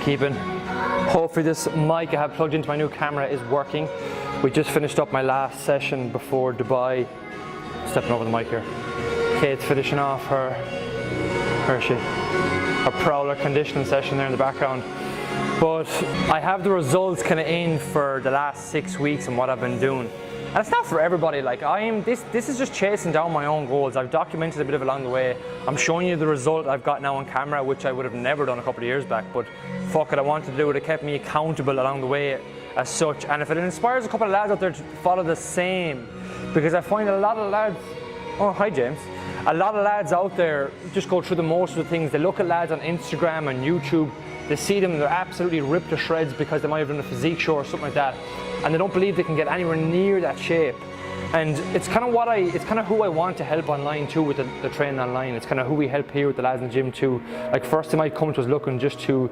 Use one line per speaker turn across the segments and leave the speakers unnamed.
keeping? Hopefully this mic I have plugged into my new camera is working. We just finished up my last session before Dubai. Stepping over the mic here. Kate's finishing off her prowler conditioning session there in the background. But I have the results kind of in for the last 6 weeks and what I've been doing. And it's not for everybody. Like this is just chasing down my own goals. I've documented a bit of it along the way. I'm showing you the result I've got now on camera, which I would have never done a couple of years back. But fuck it, I wanted to do it. It kept me accountable along the way as such. And if it inspires a couple of lads out there to follow the same, because I find a lot of lads, oh hi James, a lot of lads out there just go through the most of the things. They look at lads on Instagram and YouTube, they see them, they're absolutely ripped to shreds because they might have done a physique show or something like that, and they don't believe they can get anywhere near that shape. And it's kind of who I want to help online too with the training online. It's kind of who we help here with the lads in the gym too. Like first they might come to us looking just to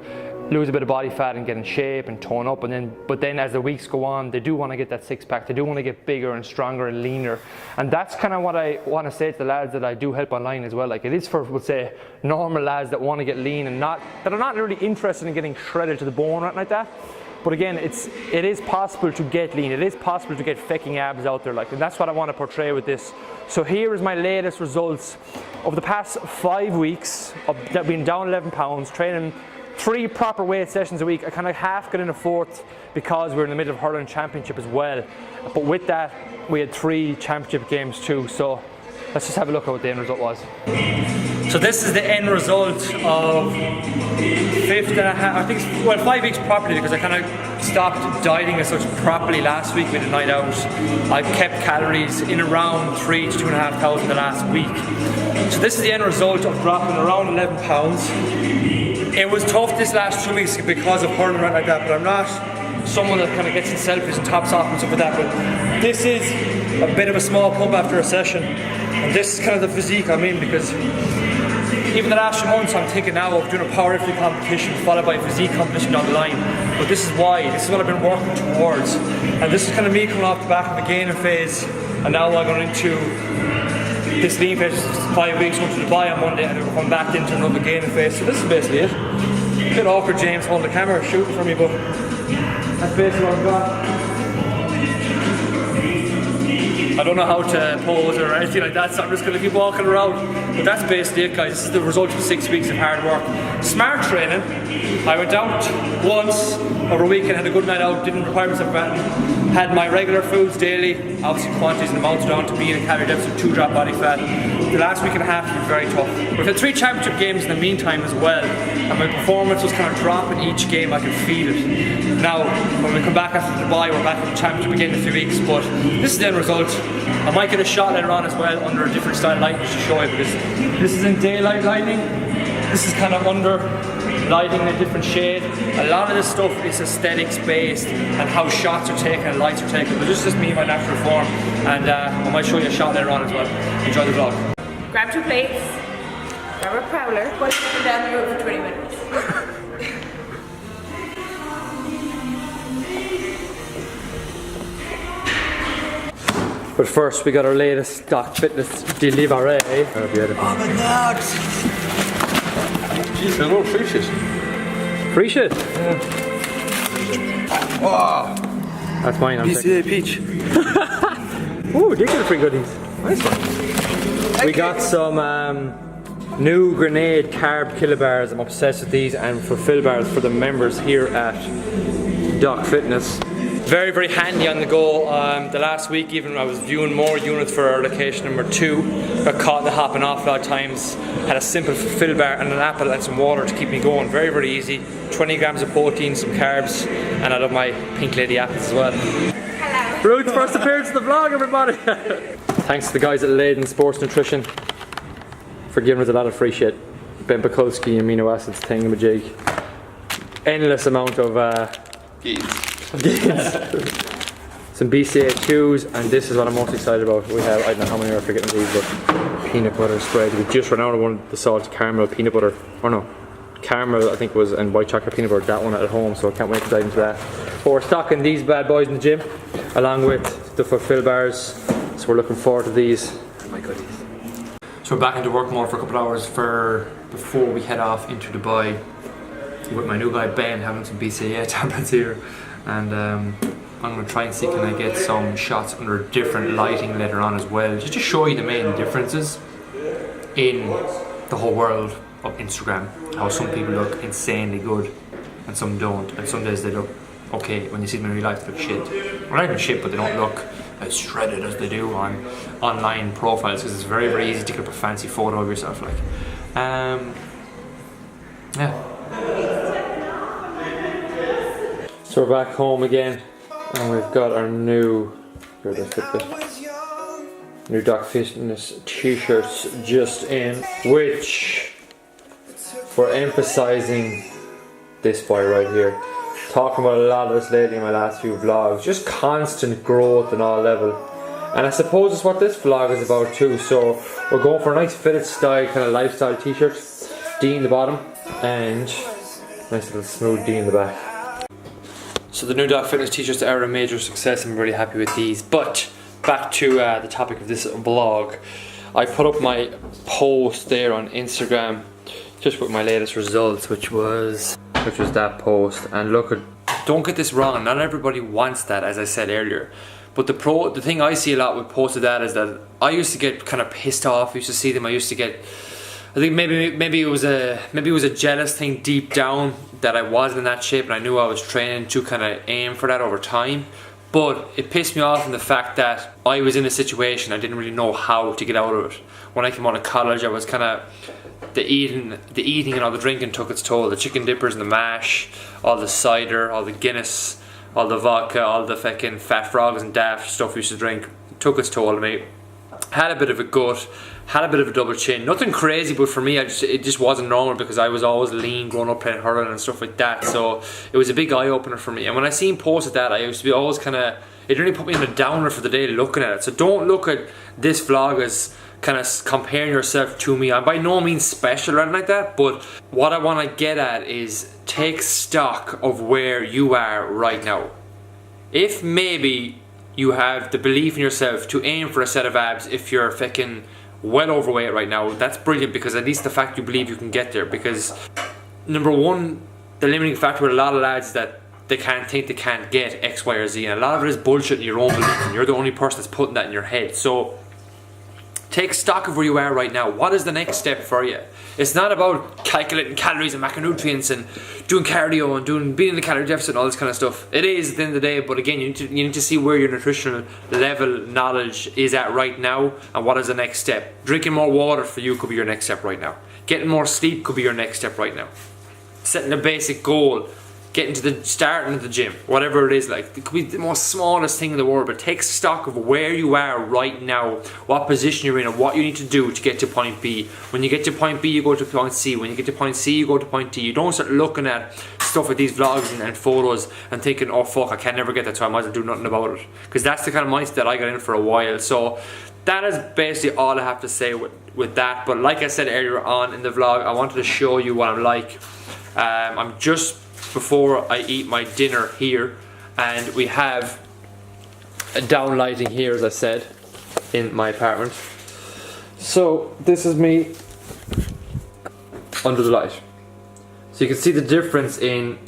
lose a bit of body fat and get in shape and tone up, but then as the weeks go on, they do want to get that six pack, they do want to get bigger and stronger and leaner. And that's kind of what I want to say to the lads that I do help online as well. Like it is for, we'll say, normal lads that want to get lean and that are not really interested in getting shredded to the bone or anything like that. But again, it is possible to get lean. It is possible to get fucking abs out there, like, and that's what I want to portray with this. So here is my latest results over the past 5 weeks of being down 11 pounds, training 3 proper weight sessions a week. I kind of half got in a 4th because we're in the middle of hurling championship as well. But with that, we had 3 championship games too. So let's just have a look at what the end result was. So this is the end result of 5 weeks properly, because I kind of stopped dieting as such properly last week with a night out. I've kept calories in around 3 to 2,500 the last week. So this is the end result of dropping around 11 pounds. It was tough this last 2 weeks because of hurling around like that, but I'm not someone that kind of gets in selfies and tops off and stuff like that. But this is a bit of a small pump after a session, and this is kind of the physique I'm in, because even the last few months I'm thinking now of doing a powerlifting competition followed by a physique competition down the line. But this is why, this is what I've been working towards. And this is kind of me coming off the back of a gaining phase, and now I'm going into this lean phase. 5 weeks, going to Dubai on Monday, and then we're coming back into another gaining phase. So this is basically it. A bit awkward James holding the camera shooting for me, but that's basically what I've got. I don't know how to pose or anything like that, so I'm just going to keep walking around. But that's basically it, guys. This is the result of 6 weeks of hard work. Smart training. I went out once over a weekend, had a good night out, didn't require myself that. Had my regular foods daily, obviously quantities and amounts down to be in a calorie deficit to drop body fat. The last week and a half was very tough. We've had 3 championship games in the meantime as well, and my performance was kind of dropping each game. I could feel it. Now, when we come back after Dubai, we're back at the championship again in 3 weeks, but this is the end result. I might get a shot later on as well under a different style of lighting to show you, because this is in daylight lighting. This is kind of under lighting in a different shade. A lot of this stuff is aesthetics based and how shots are taken and lights are taken, but this is me in my natural form, and I might show you a shot later on as well. Enjoy the vlog.
Grab 2 plates, grab a prowler, put it down the road for 20 minutes.
But first we got our latest Doc Fitness delivery. Oh my god!
Jeez, I love free shit.
Free shit?
Yeah. Wow.
That's mine, I'm
BCA peach.
Ooh, they got free goodies. Nice one. We got some new Grenade carb kilobars. I'm obsessed with these, and fulfill bars for the members here at Doc Fitness. Very, very handy on the go. The last week even I was viewing more units for our location number 2. Got caught in the hop an awful lot of times. Had a simple fulfill bar and an apple and some water to keep me going. Very, very easy. 20 grams of protein, some carbs, and I love my Pink Lady apples as well.
Hello.
Ruth's first appearance in the vlog, everybody. Thanks to the guys at Leiden Sports Nutrition for giving us a lot of free shit. Ben Pekulski, amino acids, thingamajig. Endless amount of some BCA2s, and this is what I'm most excited about. We have, I don't know how many are forgetting these, but peanut butter spread. We just ran out of one of the salted caramel peanut butter, or no, caramel I think it was, and white chocolate peanut butter, that one at home, so I can't wait to dive into that. But we're stocking these bad boys in the gym, along with the fulfill bars, so we're looking forward to these. Oh my goodies. So we're back into work mode for a couple of hours before we head off into Dubai. with my new guy Ben having some BCAA tablets here, and I'm going to try and see can I get some shots under different lighting later on as well, just to show you the main differences in the whole world of Instagram. How some people look insanely good and some don't, and some days they look okay. When you see them in real life they look shit. Well, not even shit, but they don't look as shredded as they do on online profiles, because it's very, very easy to get up a fancy photo of yourself. Like, yeah. So we're back home again, and we've got our new Doc Fitness t-shirts just in, which we're emphasizing this boy right here. Talking about a lot of this lately in my last few vlogs, just constant growth and all level. And I suppose it's what this vlog is about too. So we're going for a nice fitted style kind of lifestyle t-shirt, D in the bottom and nice little smooth D in the back. So the new Doc Fitness t-shirts are a major success. I'm really happy with these. But back to the topic of this vlog. I put up my post there on Instagram just with my latest results, which was that post. And look, don't get this wrong, not everybody wants that, as I said earlier. But the thing I see a lot with posts of that is that I used to get kind of pissed off. I used to see them. I used to get, I think maybe it was a jealous thing deep down that I wasn't in that shape, and I knew I was training to kind of aim for that over time. But it pissed me off in the fact that I was in a situation I didn't really know how to get out of it. When I came out of college, I was kind of, the eating and all the drinking took its toll. The chicken dippers and the mash, all the cider, all the Guinness, all the vodka, all the fucking fat frogs and daft stuff we used to drink took its toll on me. Had a bit of a gut, had a bit of a double chin. Nothing crazy, but for me, it just wasn't normal, because I was always lean growing up playing hurling and stuff like that. So it was a big eye opener for me. And when I seen posts of that, I used to be always kind of, it really put me in a downer for the day looking at it. So don't look at this vlog as kind of comparing yourself to me. I'm by no means special or anything like that, but what I want to get at is take stock of where you are right now. If maybe you have the belief in yourself to aim for a set of abs, if you're fucking well overweight right now, that's brilliant, because at least the fact you believe you can get there. Because number one, the limiting factor with a lot of lads is that they can't think they can't get X, Y or Z, and a lot of it is bullshit in your own belief, and you're the only person that's putting that in your head. So take stock of where you are right now. What is the next step for you? It's not about calculating calories and macronutrients and doing cardio and being in the calorie deficit and all this kind of stuff. It is at the end of the day, but again, you need to see where your nutritional level knowledge is at right now, and what is the next step. Drinking more water for you could be your next step right now. Getting more sleep could be your next step right now. Setting a basic goal, starting at the gym, whatever it is. Like, it could be the most smallest thing in the world, but take stock of where you are right now, what position you're in, and what you need to do to get to point B. When you get to point B, you go to point C. When you get to point C, you go to point D. You don't start looking at stuff with these vlogs and photos and thinking, oh fuck, I can never get that, so I might as well do nothing about it. Because that's the kind of mindset that I got in for a while. So that is basically all I have to say with that. But like I said earlier on in the vlog, I wanted to show you what I'm like. I'm just before I eat my dinner here, and we have a down lighting here, as I said, in my apartment. So this is me under the light. So you can see the difference in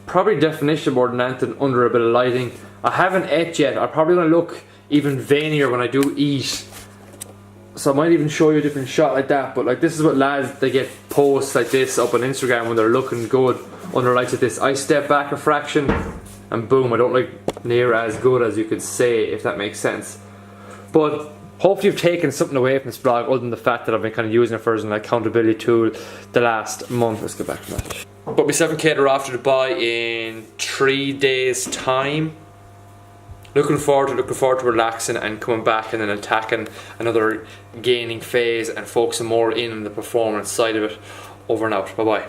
probably definition more than anything under a bit of lighting. I haven't ate yet. I'm probably going to look even veinier when I do eat. So I might even show you a different shot like that, but like, this is what lads, they get posts like this up on Instagram when they're looking good under lights like this. I step back a fraction and boom, I don't look near as good as you could say, if that makes sense. But hopefully you've taken something away from this vlog, other than the fact that I've been kind of using it for as an accountability tool the last month. Let's get back to that. But my 7K are off to Dubai in 3 days time. Looking forward to relaxing and coming back and then attacking another gaining phase and focusing more in on the performance side of it. Over and out. Bye bye.